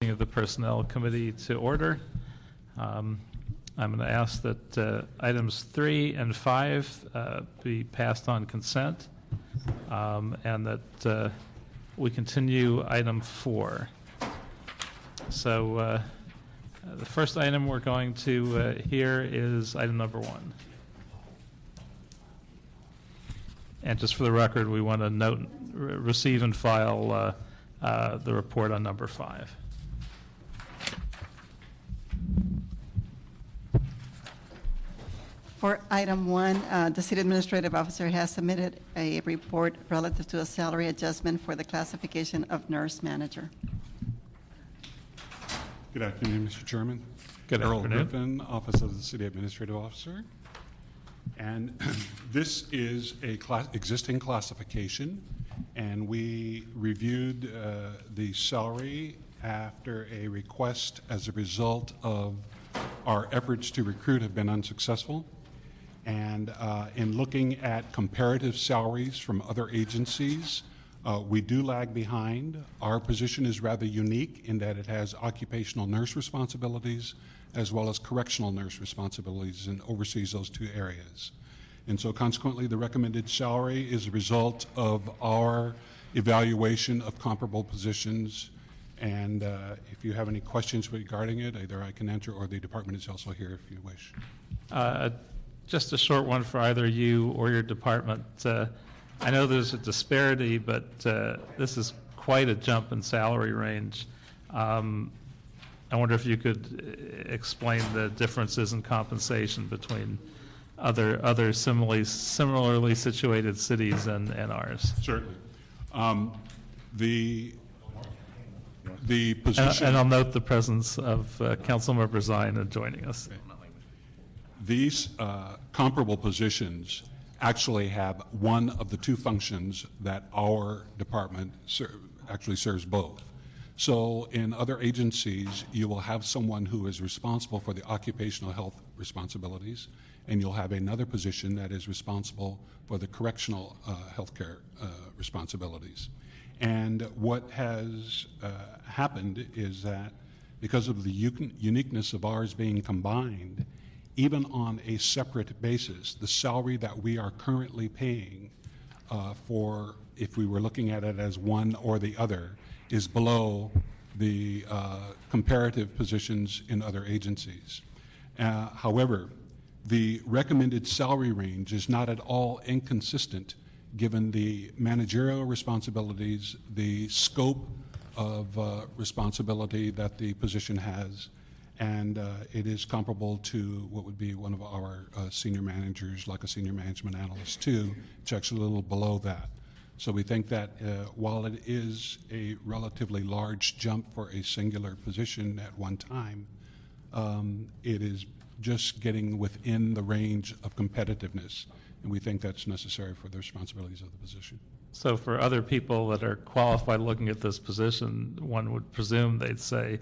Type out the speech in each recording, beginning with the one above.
Of the Personnel Committee to order. I'm going to ask that items 3 and 5 be passed on consent, and that we continue item 4. So the first item we're going to hear is item number 1. And just for the record, we want to note, receive and file the report on number 5. For item 1, the City Administrative Officer has submitted a report relative to a salary adjustment for the classification of nurse manager. Good afternoon, Mr. Chairman. Good Earl afternoon. Griffin, Office of the City Administrative Officer. And this is a existing classification, and we reviewed the salary after a request as a result of our efforts to recruit have been unsuccessful. And in looking at comparative salaries from other agencies, we do lag behind. Our position is rather unique in that it has occupational nurse responsibilities as well as correctional nurse responsibilities and oversees those two areas. And so consequently, the recommended salary is a result of our evaluation of comparable positions. And if you have any questions regarding it, either I can answer or the department is also here if you wish. Just a short one for either you or your department. I know there's a disparity, but this is quite a jump in salary range. I wonder if you could explain the differences in compensation between other similarly situated cities and ours. Certainly. The position... And I'll note the presence of Councilmember Zine joining us. These comparable positions actually have one of the two functions that our department actually serves both. So in other agencies, you will have someone who is responsible for the occupational health responsibilities, and you'll have another position that is responsible for the correctional healthcare responsibilities. And what has happened is that because of the uniqueness of ours being combined, even on a separate basis, the salary that we are currently paying for, if we were looking at it as one or the other, is below the comparative positions in other agencies. However, the recommended salary range is not at all inconsistent given the managerial responsibilities, the scope of responsibility that the position has, and it is comparable to what would be one of our senior managers, like a senior management analyst too. It's actually a little below that. So we think that while it is a relatively large jump for a singular position at one time, it is just getting within the range of competitiveness, and we think that's necessary for the responsibilities of the position. So for other people that are qualified looking at this position, one would presume they'd say,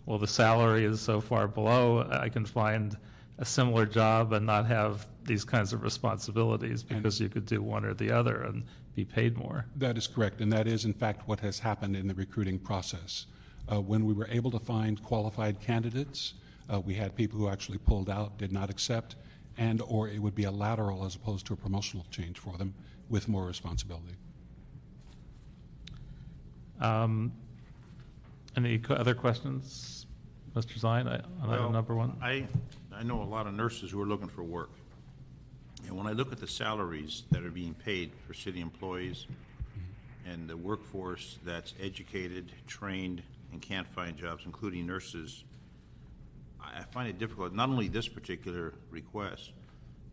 well, the salary is so far below, I can find a similar job and not have these kinds of responsibilities because you could do one or the other and be paid more. That is correct, and that is in fact what has happened in the recruiting process. When we were able to find qualified candidates, we had people who actually pulled out, did not accept, and or it would be a lateral as opposed to a promotional change for them with more responsibility. Any other questions, Mr. Zine, on item number 1? I know a lot of nurses who are looking for work. And when I look at the salaries that are being paid for city employees and the workforce that's educated, trained, and can't find jobs, including nurses, I find it difficult, not only this particular request,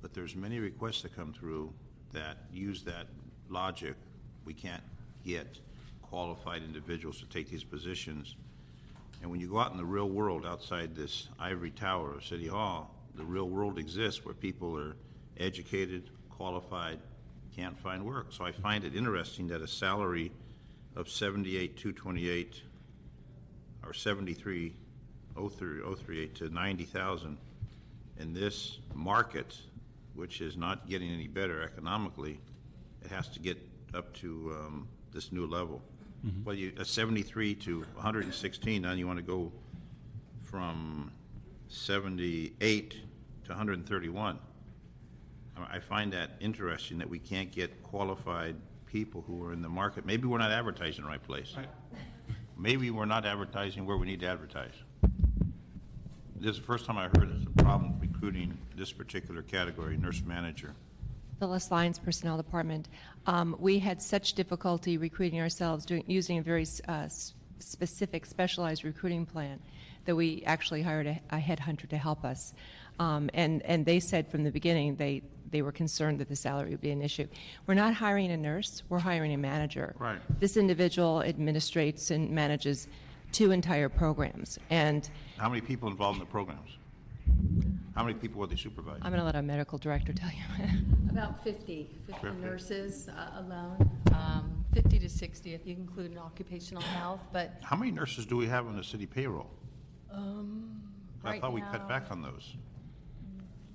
but there's many requests that come through that use that logic. We can't get qualified individuals to take these positions. And when you go out in the real world outside this ivory tower of City Hall, the real world exists where people are educated, qualified, can't find work. So I find it interesting that a salary of $78,228 or $73,038 to $90,000 in this market, which is not getting any better economically, it has to get up to this new level. Well, you, 73 to 116, now you want to go from 78 to 131. I find that interesting that we can't get qualified people who are in the market. Maybe we're not advertising the right place. Maybe we're not advertising where we need to advertise. This is the first time I heard there's a problem recruiting this particular category, nurse manager. Phyllis Lyons, Personnel Department. We had such difficulty recruiting ourselves, using a very specific, specialized recruiting plan, that we actually hired a headhunter to help us. And they said from the beginning they were concerned that the salary would be an issue. We're not hiring a nurse, we're hiring a manager. Right. This individual administrates and manages 2 entire programs. And How many people involved in the programs? How many people will they supervise? I'm going to let our medical director tell you. About 50 Sure. nurses alone, 50 to 60 if you include an occupational health, but How many nurses do we have on the city payroll? I right thought we cut now- back on those.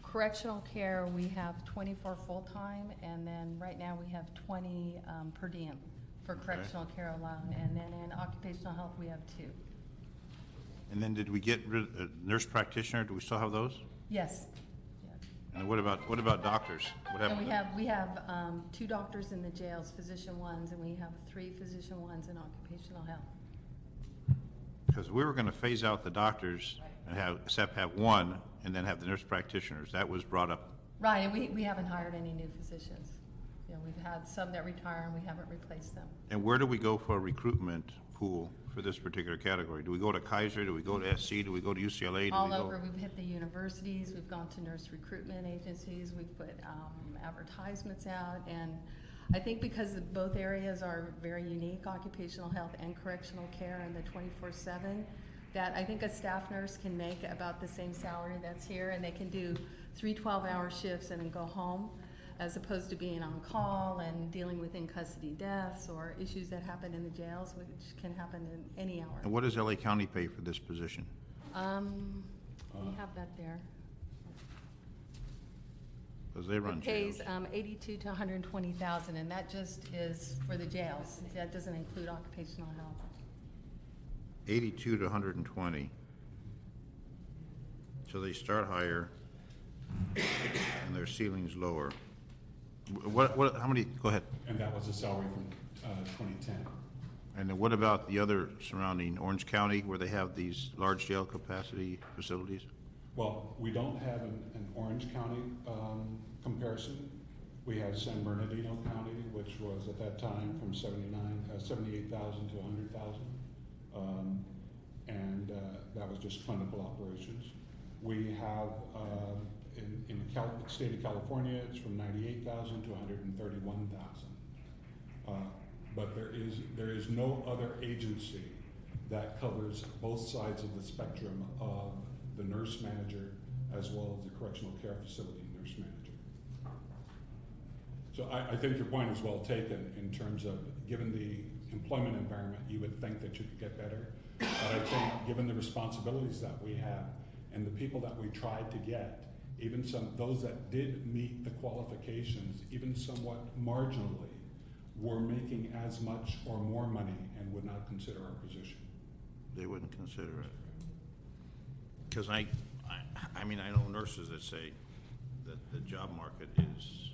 correctional care, we have 24 full-time, and then right now we have 20 per diem for correctional care alone, and then in occupational health, we have 2. And then did we get rid of nurse practitioner? Do we still have those? Yes. Yes. And what about doctors? What And happened? we have 2 doctors in the jails, physician ones, and we have 3 physician ones in occupational health. Because we were going to phase out the doctors and except have one and then have the nurse practitioners. That was brought up. Right, and we haven't hired any new physicians. You know, we've had some that retire and we haven't replaced them. And where do we go for a recruitment pool for this particular category? Do we go to Kaiser? Do we go to SC? Do we go to UCLA? Do All we go? over, we've hit the universities, we've gone to nurse recruitment agencies, we've put advertisements out, and I think because both areas are very unique, occupational health and correctional care and the 24/7, that I think a staff nurse can make about the same salary that's here, and they can do 3 12-hour shifts and then go home, as opposed to being on call and dealing with in-custody deaths or issues that happen in the jails, which can happen in any hour. And what does LA County pay for this position? We have that there. Because they run It pays jails. 82 to 120,000, and that just is for the jails. That doesn't include occupational health. 82 to 120. So they start higher and their ceiling's lower. How many, go ahead. And that was a salary from 2010. And then what about the other surrounding Orange County where they have these large jail capacity facilities? Well, we don't have an Orange County comparison. We have San Bernardino County, which was at that time from 78,000 to 100,000. And that was just clinical operations. We have, in the state of California, it's from 98,000 to 131,000. But there is no other agency that covers both sides of the spectrum of the nurse manager as well as the correctional care facility nurse manager. So I think your point is well taken in terms of, given the employment environment, you would think that you could get better. But I think given the responsibilities that we have and the people that we tried to get, even those that did meet the qualifications, even somewhat marginally, were making as much or more money and would not consider our position. They wouldn't consider it. Because I mean, I know nurses that say that the job market is,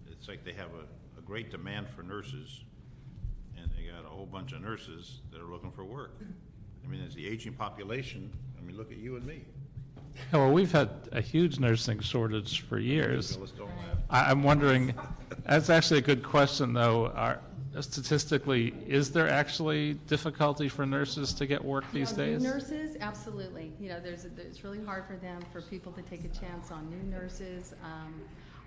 it's like they have a great demand for nurses, and they got a whole bunch of nurses that are looking for work. I mean, as the aging population, I mean, look at you and me. Yeah, well, we've had a huge nursing shortage for years. Phyllis, don't laugh. I'm wondering, that's actually a good question, though. Statistically, is there actually difficulty for nurses to get work these New days? nurses, absolutely. You know, it's really hard for them, for people to take a chance on new nurses.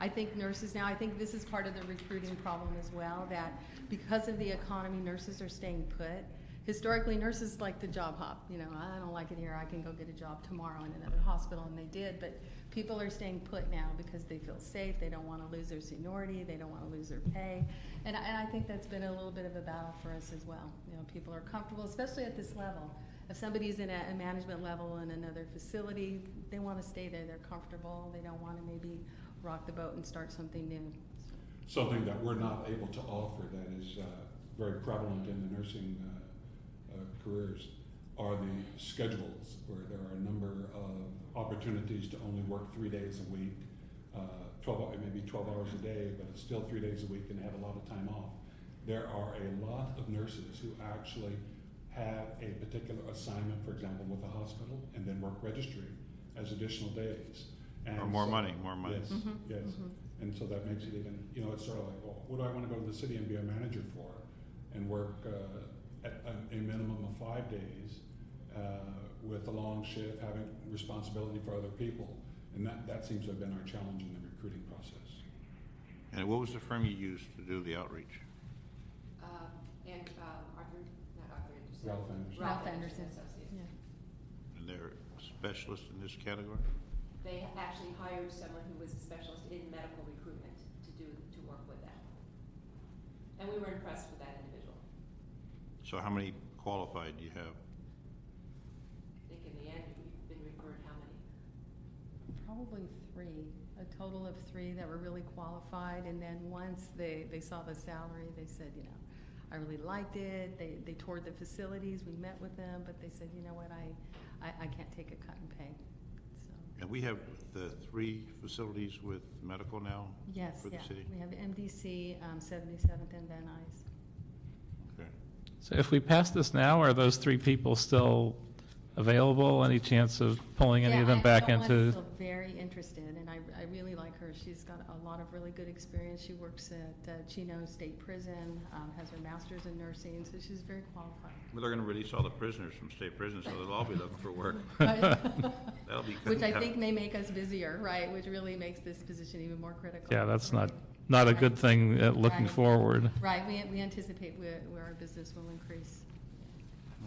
I think nurses now, I think this is part of the recruiting problem as well, that because of the economy, nurses are staying put. Historically, nurses like to job hop. You know, I don't like it here, I can go get a job tomorrow in another hospital, and they did. But people are staying put now because they feel safe, they don't want to lose their seniority, they don't want to lose their pay. And I think that's been a little bit of a battle for us as well. You know, people are comfortable, especially at this level. If somebody's in a management level in another facility, they want to stay there, they're comfortable, they don't want to maybe rock the boat and start something new. Something that we're not able to offer that is very prevalent in the nursing careers are the schedules, where there are a number of opportunities to only work 3 days a week, 12 hours a day, but it's still 3 days a week and they have a lot of time off. There are a lot of nurses who actually have a particular assignment, for example, with a hospital, and then work registry as additional days. And Or more money, more money. Yes, yes. And so that makes it even, you know, it's sort of like, well, what do I want to go to the city and be a manager for? And work at a minimum of 5 days with a long shift, having responsibility for other people. And that seems to have been our challenge in the recruiting process. And what was the firm you used to do the outreach? And Arthur, not Arthur Anderson. Ralph Anderson. Ralph Anderson. Associates. Yeah. And they're specialists in this category? They actually hired someone who was a specialist in medical recruitment to work with them. And we were impressed with that individual. So how many qualified do you have? I think in the end, we've been referred how many? Probably 3, a total of 3 that were really qualified. And then once they saw the salary, they said, you know, I really liked it. They toured the facilities. We met with them, but they said, you know what, I can't take a cut in pay. So, And we have the 3 facilities with medical now? yes, For the yeah. city? We have MDC, 77th, and Van Nuys. Okay. So if we pass this now, are those 3 people still available? Any chance of pulling any of them back Yeah, into? I'm still very interested, and I really like her. She's got a lot of really good experience. She works at Chino State Prison, has her master's in nursing, so she's very qualified. Well, they're gonna release all the prisoners from state prison, so they'll all be looking for work. Right? That'll be good. Which I think may make us busier, right, which really makes this position even more critical. Yeah, that's Right. not a Right. good thing looking Right. forward. Right, we anticipate where our business will increase.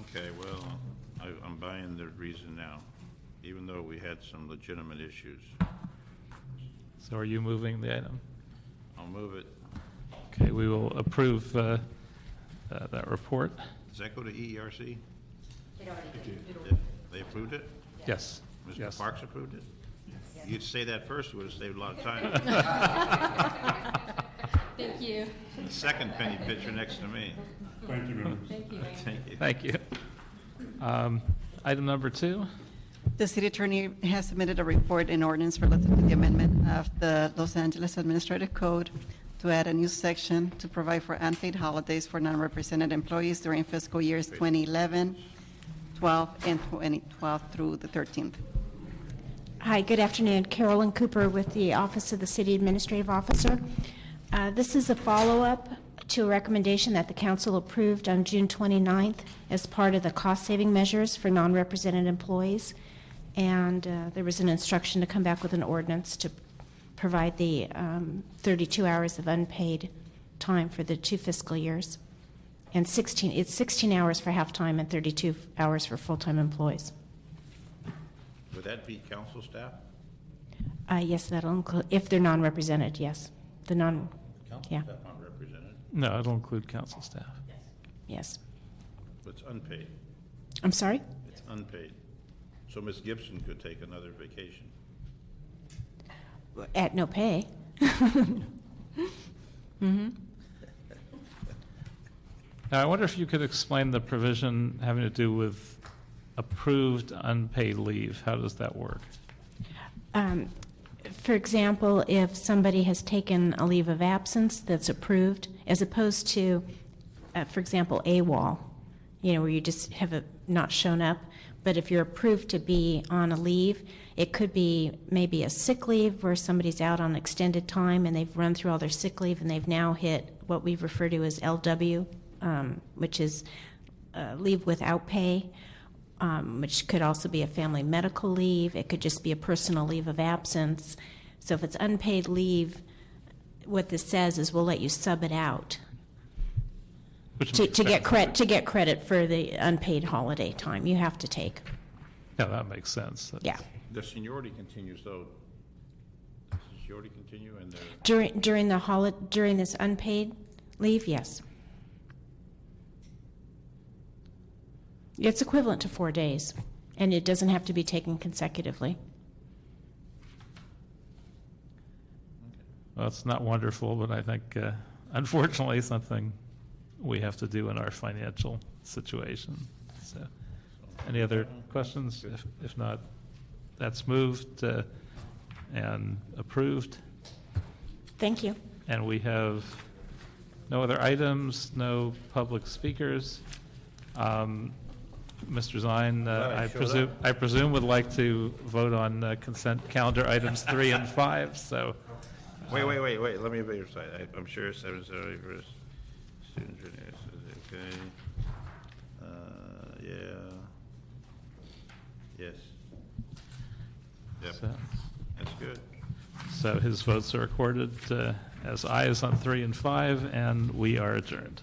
Okay, well, I'm buying the reason now, even though we had some legitimate issues. So are you moving the item? I'll move it. Okay, we will approve that report. Does that go to EERC? It already did. They approved it? Yes, Mr. yes. Parks approved it? You'd say that first, it would have saved a lot of time. Thank you. Second penny pitcher next to me. Thank you, members. Thank you. Thank you. Thank you. Item number 2. The city attorney has submitted a report in ordinance relative to the amendment of the Los Angeles Administrative Code to add a new section to provide for unpaid holidays for non-represented employees during fiscal years 2011, 12, and 2012 through the 13th. Hi, good afternoon. Carolyn Cooper with the Office of the City Administrative Officer. This is a follow-up to a recommendation that the council approved on June 29th as part of the cost-saving measures for non-represented employees. And there was an instruction to come back with an ordinance to provide the 32 hours of unpaid time for the 2 fiscal years. And it's 16 hours for half-time and 32 hours for full-time employees. Would that be council staff? Yes, that'll include, if they're non-represented, yes. The non, Council Yeah. staff not represented, No, it'll include council staff. yes. but it's unpaid. I'm sorry? It's unpaid. So Ms. Gibson could take another vacation. At no pay. Now, I wonder if you could explain the provision having to do with approved unpaid leave. How does that work? For example, if somebody has taken a leave of absence that's approved, as opposed to, for example, AWOL, where you just have not shown up, but if you're approved to be on a leave, it could be maybe a sick leave where somebody's out on extended time and they've run through all their sick leave and they've now hit what we refer to as LW, which is leave without pay, which could also be a family medical leave. It could just be a personal leave of absence. So if it's unpaid leave, what this says is we'll let you sub it out Which to makes get sense. to get credit for the unpaid holiday time you have to take. Yeah, that makes sense. Yeah. The seniority continues, though. Does the seniority continue and they're, During this unpaid leave, yes. It's equivalent to 4 days, and it doesn't have to be taken consecutively. Well, it's not wonderful, but I think, unfortunately, something we have to do in our financial situation. So, any other questions? If not, that's moved and approved. Thank you. And we have no other items, no public speakers. Mr. Zine, I presume would like to vote on consent calendar items 3 and 5, so. Wait, let me be your side. I'm sure 770 for student journeys, okay. Yeah. Yes. Yep, So- that's good. So his votes are recorded as ayes on 3 and 5, and we are adjourned.